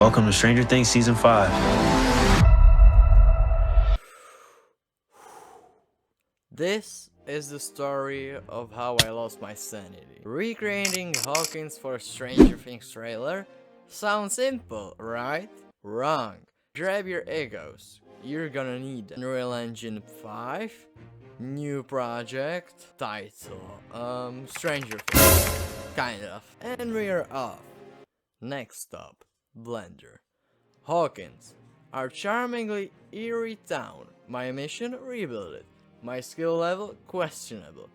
Welcome to Stranger Things Season 5. This is the story of how I lost my sanity. Recreating Hawkins for Stranger Things trailer sounds simple, right? Wrong. Grab your egos. You're gonna need them. Unreal Engine 5, new project, title, Stranger Things, kind of. And we're off. Next stop, Blender. Hawkins, our charmingly eerie town. My mission, rebuild it. My skill level, questionable.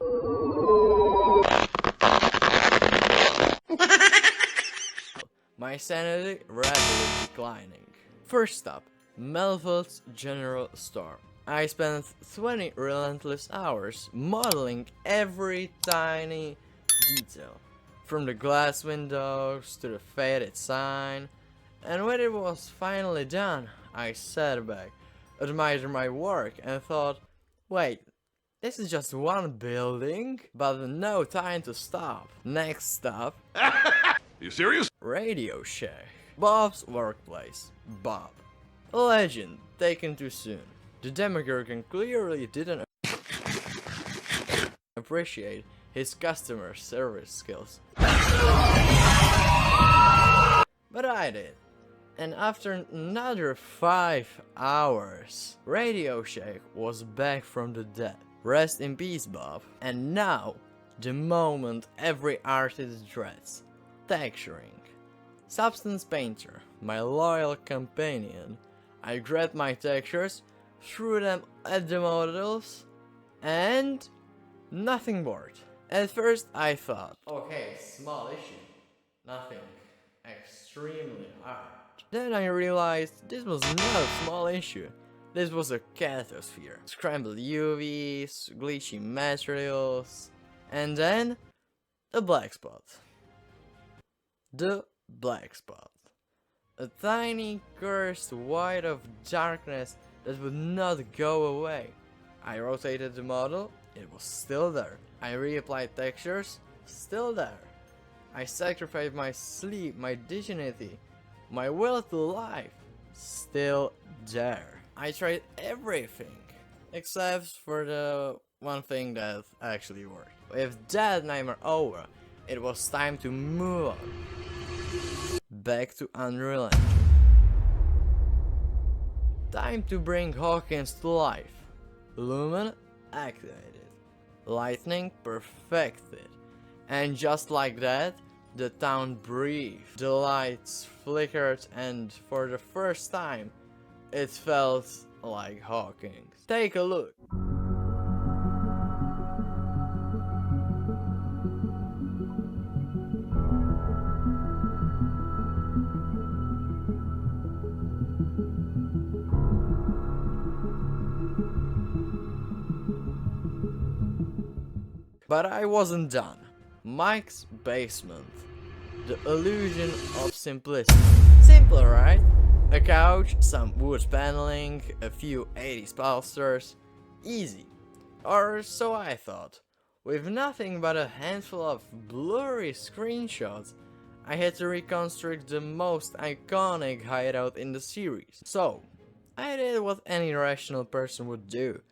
My sanity, rapidly declining. First stop, Melville's General Store. I spent 20 relentless hours modeling every tiny detail. From the glass windows to the faded sign. And when it was finally done, I sat back, admired my work and thought, wait, this is just one building? But no time to stop. Next stop. You serious? Radio Shack. Bob's workplace. Bob. A legend taken too soon. The Demogorgon clearly didn't appreciate his customer service skills. But I did. And after another 5 hours, Radio Shack was back from the dead. Rest in peace, Bob. And now, the moment every artist dreads. Texturing. Substance Painter, my loyal companion. I grabbed my textures, threw them at the models, and nothing worked. At first I thought, okay, small issue, nothing extremely hard. Then I realized this was not a small issue. This was a catastrophe. Scrambled UVs, glitchy materials, and then the black spot. The black spot. A tiny cursed void of darkness that would not go away. I rotated the model, it was still there. I reapplied textures, still there. I sacrificed my sleep, my dignity, my will to life, still there. I tried everything, except for the one thing that actually worked. With that nightmare over, it was time to move on. Back to Unreal Engine. Time to bring Hawkins to life. Lumen activated. Lightning perfected. And just like that, the town breathed. The lights flickered and for the first time, it felt like Hawkins. Take a look. But I wasn't done. Mike's basement. The illusion of simplicity. Simple, right? A couch, some wood paneling, a few 80s posters. Easy. Or so I thought. With nothing but a handful of blurry screenshots, I had to reconstruct the most iconic hideout in the series. So, I did what any rational person would do.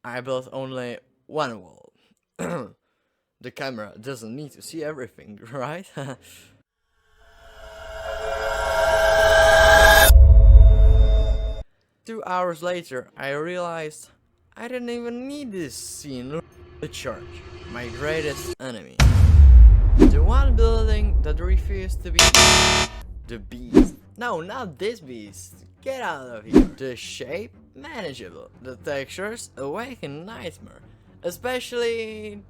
I built only one wall. The camera doesn't need to see everything, right? 2 hours later, I realized I didn't even need this scene. The church, my greatest enemy. The one building that refused to be the beast. No, not this beast. Get out of here. The shape, manageable. The textures, awaken nightmare. Especially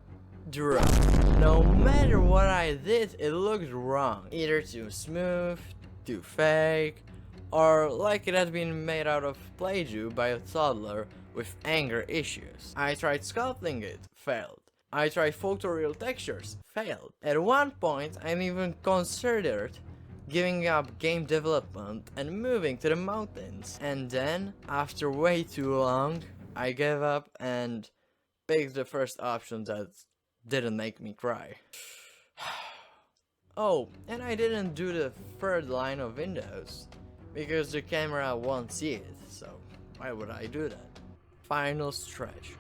the rock. No matter what I did, it looked wrong. Either too smooth, too fake, or like it had been made out of Play-Doh by a toddler with anger issues. I tried sculpting it, failed. I tried photoreal textures, failed. At one point, I even considered giving up game development and moving to the mountains. And then, after way too long, I gave up and picked the first option that didn't make me cry. Oh, and I didn't do the third line of windows. because the camera won't see it, so why would I do that? Final stretch,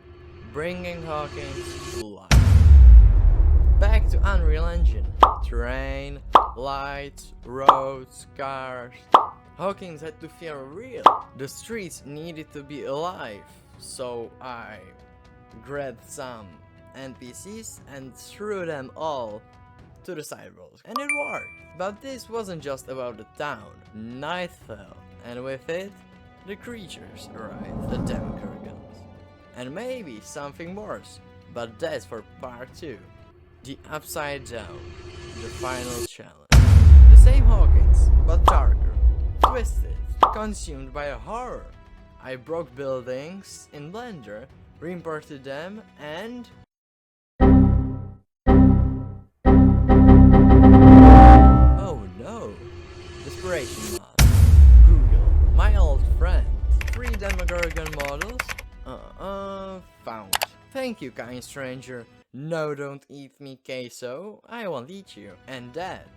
bringing Hawkins to life. Back to Unreal Engine. Terrain, lights, roads, cars. Hawkins had to feel real. The streets needed to be alive, so I grabbed some NPCs and threw them all to the sidewalks. And it worked. But this wasn't just about the town. Night fell, and with it, the creatures arrived, the Demogorgons. And maybe something worse, but that's for part 2. The Upside Down, the final challenge. The same Hawkins, but darker, twisted, consumed by a horror. I broke buildings in Blender, reimported them, and... oh no! Desperation mod. Google, my old friend. 3 Demogorgon models? Found. Thank you, kind stranger. No, don't eat me, queso. I won't eat you. And that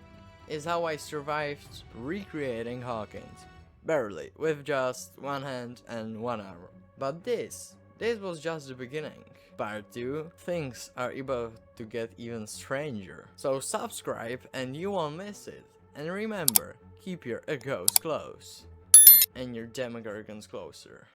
is how I survived recreating Hawkins. Barely, with just 1 hand and 1 arm. But this was just the beginning. Part 2, things are about to get even stranger. So subscribe and you won't miss it. And remember, keep your egos close. And your Demogorgons closer.